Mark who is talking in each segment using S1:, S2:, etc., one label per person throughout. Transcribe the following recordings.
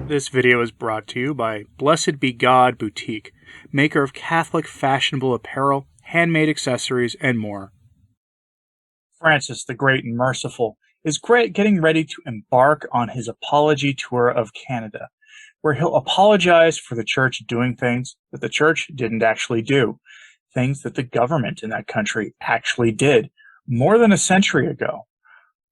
S1: This video is brought to you by Blessed Be God Boutique, maker of Catholic fashionable apparel, handmade accessories, and more. Francis the Great and Merciful is getting ready to embark on his apology tour of Canada, where he'll apologize for the church doing things that the church didn't actually do, things that the government in that country actually did more than a century ago,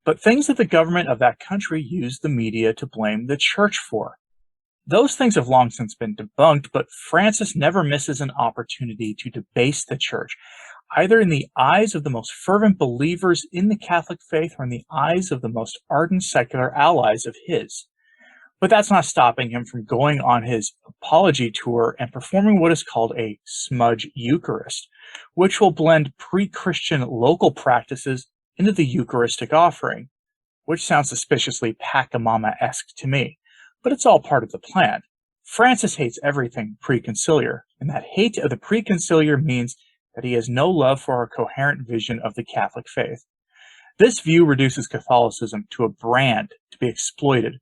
S1: but things that the government of that country used the media to blame the church for. Those things have long since been debunked, but Francis never misses an opportunity to debase the church, either in the eyes of the most fervent believers in the Catholic faith or in the eyes of the most ardent secular allies of his. But that's not stopping him from going on his apology tour and performing what is called a smudge Eucharist, which will blend pre-Christian local practices into the Eucharistic offering, which sounds suspiciously Pachamama-esque to me. But it's all part of the plan. Francis hates everything preconciliar, and that hate of the preconciliar means that he has no love for a coherent vision of the Catholic faith. This view reduces Catholicism to a brand to be exploited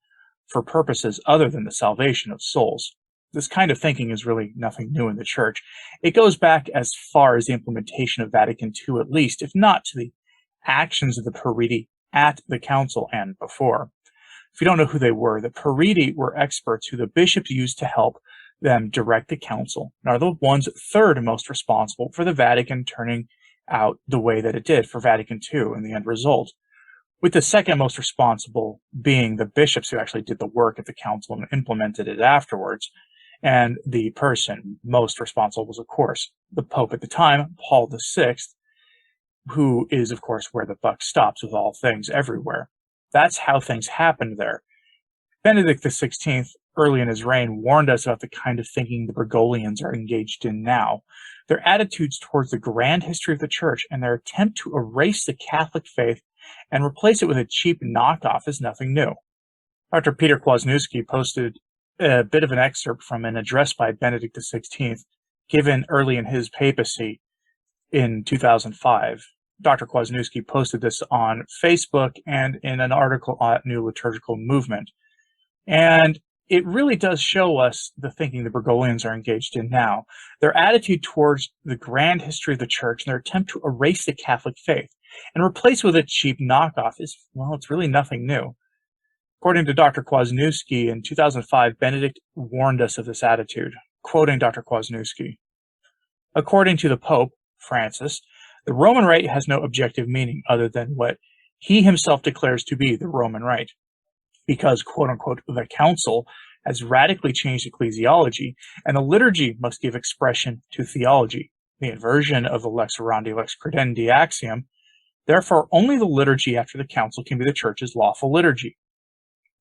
S1: for purposes other than the salvation of souls. This kind of thinking is really nothing new in the Church. It goes back as far as the implementation of Vatican II at least, if not to the actions of the Pariti at the Council and before. If you don't know who they were, the Pariti were experts who the bishops used to help them direct the council, and are the ones third most responsible for the Vatican turning out the way that it did for Vatican II and the end result, with the second most responsible being the bishops who actually did the work at the council and implemented it afterwards. And the person most responsible was, of course, the Pope at the time, Paul VI, who is, of course, where the buck stops with all things everywhere. That's how things happened there. Benedict XVI, early in his reign, warned us about the kind of thinking the Bergoglians are engaged in now. Their attitudes towards the grand history of the Church and their attempt to erase the Catholic faith and replace it with a cheap knockoff is nothing new. Dr. Peter Kwazniewski posted a bit of an excerpt from an address by Benedict XVI given early in his papacy in 2005. Dr. Kwazniewski posted this on Facebook and in an article at New Liturgical Movement. And it really does show us the thinking the Bergoglians are engaged in now. Their attitude towards the grand history of the Church and their attempt to erase the Catholic faith and replace it with a cheap knockoff is, well, it's really nothing new. According to Dr. Kwazniewski, in 2005, Benedict warned us of this attitude, quoting Dr. Kwazniewski. According to the Pope, Francis, the Roman Rite has no objective meaning other than what he himself declares to be the Roman Rite, because, quote-unquote, the Council has radically changed ecclesiology, and the liturgy must give expression to theology, the inversion of the lex orandi, lex credendi axiom. Therefore, only the liturgy after the Council can be the Church's lawful liturgy.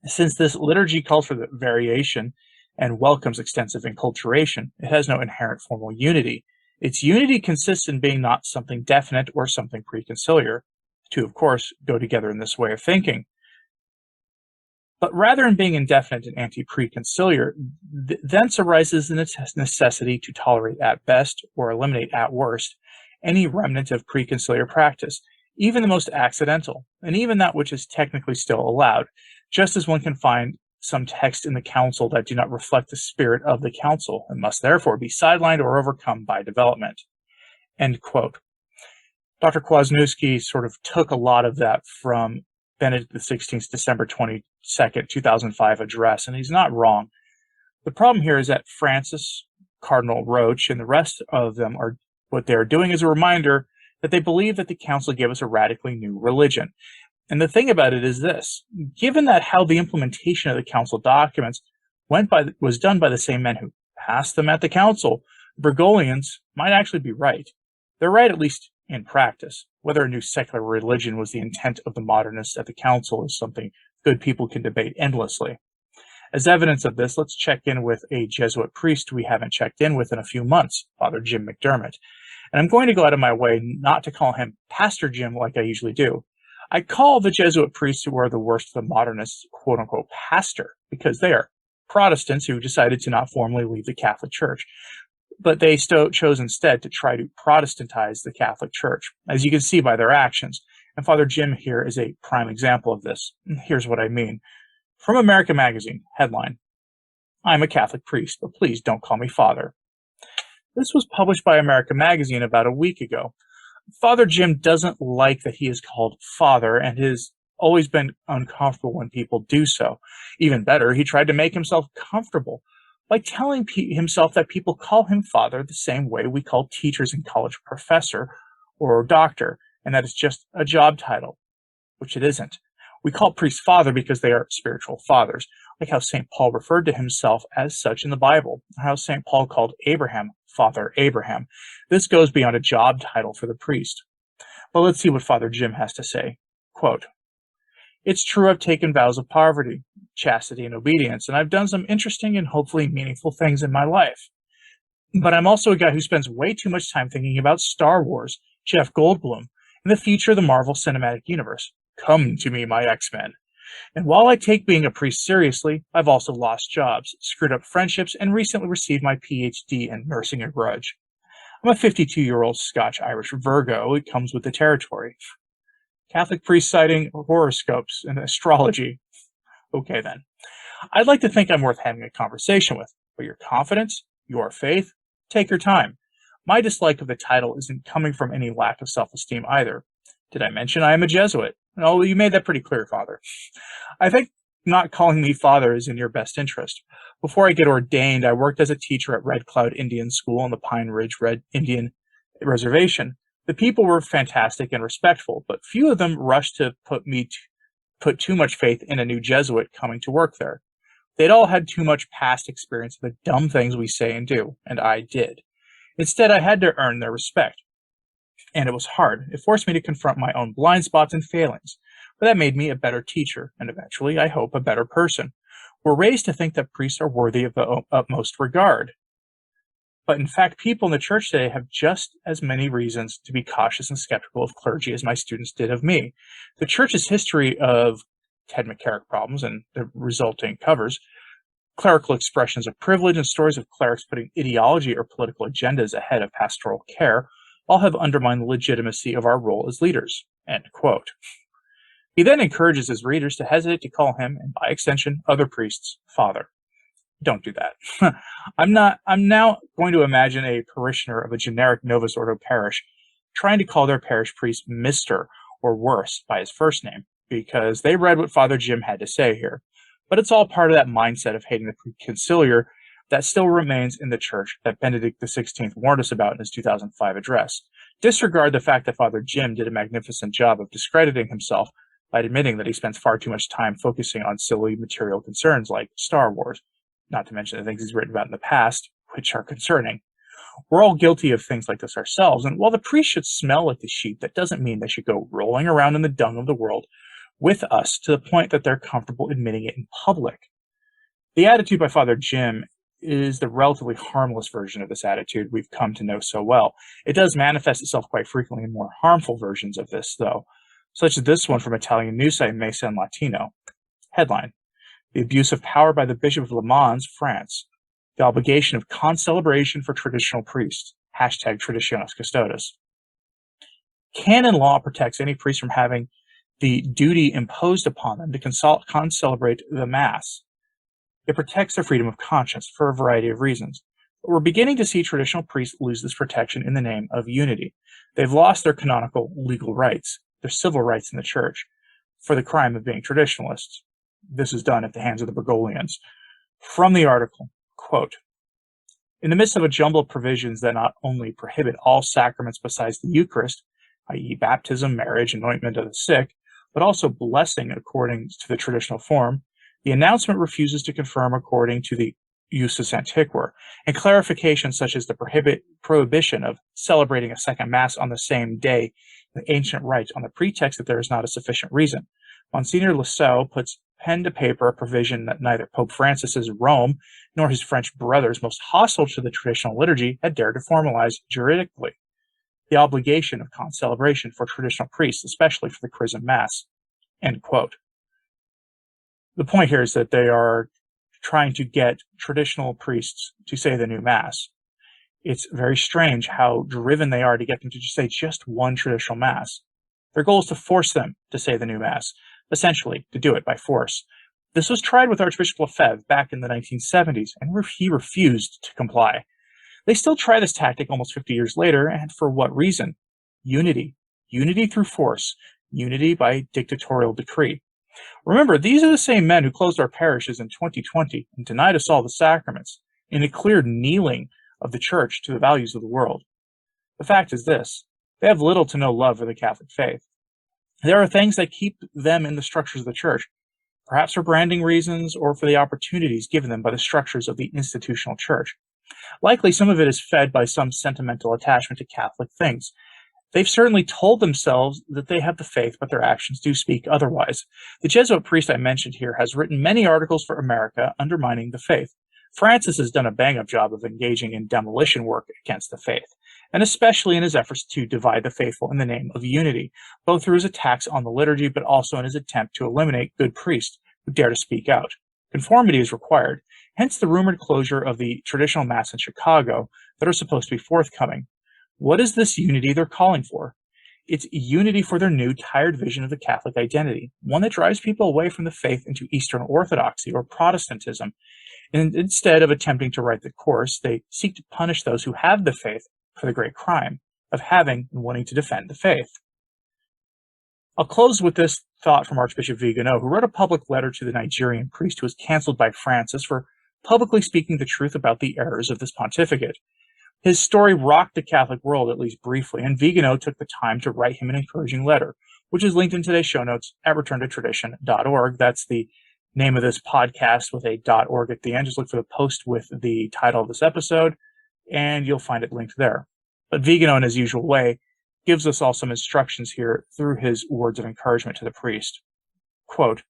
S1: Since this liturgy calls for the variation and welcomes extensive enculturation, it has no inherent formal unity. Its unity consists in being not something definite or something preconciliar. The two, of course, go together in this way of thinking. But rather than being indefinite and anti-preconciliar, thence arises the necessity to tolerate at best, or eliminate at worst, any remnant of preconciliar practice, even the most accidental, and even that which is technically still allowed, just as one can find some text in the Council that do not reflect the spirit of the Council, and must therefore be sidelined or overcome by development. End quote. Dr. Kwazniewski sort of took a lot of that from Benedict XVI's December 22nd, 2005 address, and he's not wrong. The problem here is that Francis, Cardinal Roche, and the rest of them are what they're doing is a reminder that they believe that the Council gave us a radically new religion. And the thing about it is this: given that how the implementation of the Council documents was done by the same men who passed them at the Council, the Bergoglians might actually be right. They're right, at least in practice. Whether a new secular religion was the intent of the modernists at the Council is something good people can debate endlessly. As evidence of this, let's check in with a Jesuit priest we haven't checked in with in a few months, Father Jim McDermott. And I'm going to go out of my way not to call him Pastor Jim like I usually do. I call the Jesuit priests who are the worst of the modernists, quote-unquote, pastor, because they are Protestants who decided to not formally leave the Catholic Church. But they chose instead to try to Protestantize the Catholic Church, as you can see by their actions. And Father Jim here is a prime example of this. Here's what I mean. From America Magazine, headline, I'm a Catholic priest, but please don't call me Father. This was published by America Magazine about a week ago. Father Jim doesn't like that he is called Father and has always been uncomfortable when people do so. Even better, he tried to make himself comfortable by telling himself that people call him Father the same way we call teachers in college professor or doctor, and that it's just a job title, which it isn't. We call priests Father because they are spiritual fathers, like how St. Paul referred to himself as such in the Bible, how St. Paul called Abraham Father Abraham. This goes beyond a job title for the priest. But let's see what Father Jim has to say. Quote, "It's true I've taken vows of poverty, chastity, and obedience, and I've done some interesting and hopefully meaningful things in my life. But I'm also a guy who spends way too much time thinking about Star Wars, Jeff Goldblum, and the future of the Marvel Cinematic Universe. Come to me, my X-Men. And while I take being a priest seriously, I've also lost jobs, screwed up friendships, and recently received my PhD in nursing a grudge. I'm a 52-year-old Scotch-Irish Virgo. It comes with the territory. Catholic priest citing horoscopes and astrology. Okay, then. I'd like to think I'm worth having a conversation with, but your confidence, your faith, take your time. My dislike of the title isn't coming from any lack of self-esteem either. Did I mention I am a Jesuit? No, you made that pretty clear, Father. I think not calling me Father is in your best interest. Before I get ordained, I worked as a teacher at Red Cloud Indian School on the Pine Ridge Red Indian Reservation. The people were fantastic and respectful, but few of them rushed to put too much faith in a new Jesuit coming to work there. They'd all had too much past experience of the dumb things we say and do, and I did. Instead, I had to earn their respect. And it was hard. It forced me to confront my own blind spots and failings. But that made me a better teacher, and eventually, I hope, a better person. We're raised to think that priests are worthy of the utmost regard. But in fact, people in the church today have just as many reasons to be cautious and skeptical of clergy as my students did of me. The church's history of Ted McCarrick problems and the resulting covers, clerical expressions of privilege, and stories of clerics putting ideology or political agendas ahead of pastoral care all have undermined the legitimacy of our role as leaders." End quote. He then encourages his readers to hesitate to call him, and by extension, other priests, Father. Don't do that. I'm now going to imagine a parishioner of a generic Novus Ordo parish trying to call their parish priest Mr. or worse by his first name, because they read what Father Jim had to say here. But it's all part of that mindset of hating the preconciliar that still remains in the church that Benedict XVI warned us about in his 2005 address. Disregard the fact that Father Jim did a magnificent job of discrediting himself by admitting that he spends far too much time focusing on silly material concerns like Star Wars, not to mention the things he's written about in the past, which are concerning. We're all guilty of things like this ourselves, and while the priest should smell like the sheep, that doesn't mean they should go rolling around in the dung of the world with us to the point that they're comfortable admitting it in public. The attitude by Father Jim is the relatively harmless version of this attitude we've come to know so well. It does manifest itself quite frequently in more harmful versions of this, though, such as this one from Italian news site Mesa and Latino. Headline: "The abuse of power by the Bishop of Le Mans, France. The obligation of concelebration for traditional priests. Hashtag Traditionis Custodes." Canon law protects any priest from having the duty imposed upon them to concelebrate the Mass. It protects their freedom of conscience for a variety of reasons. But we're beginning to see traditional priests lose this protection in the name of unity. They've lost their canonical legal rights, their civil rights in the church, for the crime of being traditionalists. This is done at the hands of the Bergoglians. From the article, quote, "In the midst of a jumble of provisions that not only prohibit all sacraments besides the Eucharist, i.e. baptism, marriage, anointment of the sick, but also blessing according to the traditional form, the announcement refuses to confirm according to the usus antiquor, and clarifications such as the prohibition of celebrating a second Mass on the same day in ancient rites on the pretext that there is not a sufficient reason. Monsignor Lassalle puts pen to paper a provision that neither Pope Francis's Rome nor his French brothers most hostile to the traditional liturgy had dared to formalize juridically. The obligation of concelebration for traditional priests, especially for the Chrism Mass." End quote. The point here is that they are trying to get traditional priests to say the new Mass. It's very strange how driven they are to get them to say just one traditional Mass. Their goal is to force them to say the new Mass, essentially to do it by force. This was tried with Archbishop Lefebvre back in the 1970s, and he refused to comply. They still try this tactic almost 50 years later, and for what reason? Unity. Unity through force. Unity by dictatorial decree. Remember, these are the same men who closed our parishes in 2020 and denied us all the sacraments, in a clear kneeling of the Church to the values of the world. The fact is this: they have little to no love for the Catholic faith. There are things that keep them in the structures of the Church, perhaps for branding reasons or for the opportunities given them by the structures of the institutional Church. Likely some of it is fed by some sentimental attachment to Catholic things. They've certainly told themselves that they have the faith, but their actions do speak otherwise. The Jesuit priest I mentioned here has written many articles for America undermining the faith. Francis has done a bang-up job of engaging in demolition work against the faith, and especially in his efforts to divide the faithful in the name of unity, both through his attacks on the liturgy, but also in his attempt to eliminate good priests who dare to speak out. Conformity is required, hence the rumored closure of the traditional Mass in Chicago that are supposed to be forthcoming. What is this unity they're calling for? It's unity for their new, tired vision of the Catholic identity, one that drives people away from the faith into Eastern Orthodoxy or Protestantism. And instead of attempting to right the course, they seek to punish those who have the faith for the great crime of having and wanting to defend the faith. I'll close with this thought from Archbishop Vigano, who wrote a public letter to the Nigerian priest who was canceled by Francis for publicly speaking the truth about the errors of this pontificate. His story rocked the Catholic world, at least briefly, and Vigano took the time to write him an encouraging letter, which is linked in today's show notes at returntotradition.org. That's the name of this podcast with a .org at the end. Just look for the post with the title of this episode, and you'll find it linked there. But Vigano, in his usual way, gives us all some instructions here through his words of encouragement to the priest. Quote,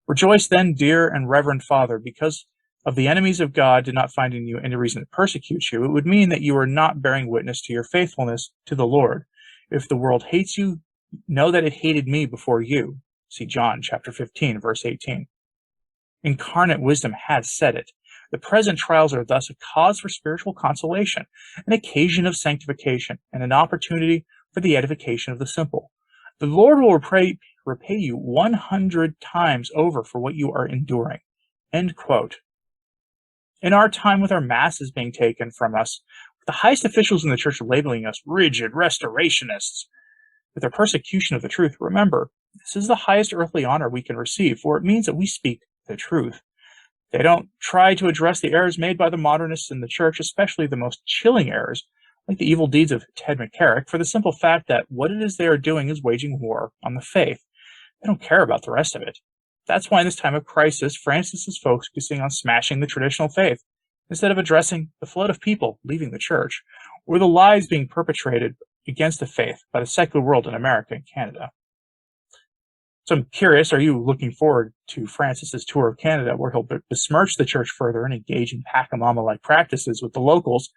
S1: "Rejoice then, dear and reverend Father, because of the enemies of God did not find in you any reason to persecute you. It would mean that you are not bearing witness to your faithfulness to the Lord. If the world hates you, know that it hated me before you." See John chapter 15, verse 18. Incarnate wisdom has said it. The present trials are thus a cause for spiritual consolation, an occasion of sanctification, and an opportunity for the edification of the simple. The Lord will repay you 100 times over for what you are enduring. End quote. In our time, with our masses being taken from us, with the highest officials in the church labeling us rigid restorationists, with their persecution of the truth, remember, this is the highest earthly honor we can receive, for it means that we speak the truth. They don't try to address the errors made by the modernists in the church, especially the most chilling errors, like the evil deeds of Ted McCarrick, for the simple fact that what it is they are doing is waging war on the faith. They don't care about the rest of it. That's why in this time of crisis, Francis is focusing on smashing the traditional faith, instead of addressing the flood of people leaving the church, or the lies being perpetrated against the faith by the secular world in America and Canada. So I'm curious, are you looking forward to Francis's tour of Canada, where he'll besmirch the church further and engage in Pachamama-like practices with the locals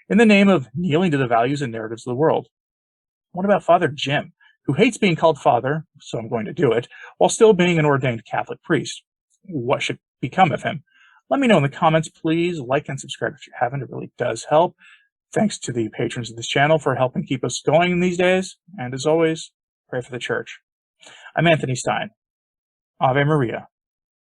S1: in the name of kneeling to the values and narratives of the world? What about Father Jim, who hates being called father, so I'm going to do it, while still being an ordained Catholic priest? What should become of him? Let me know in the comments, please. Like and subscribe if you haven't. It really does help. Thanks to the patrons of this channel for helping keep us going these days. And as always, pray for the church. I'm Anthony Stine. Ave Maria.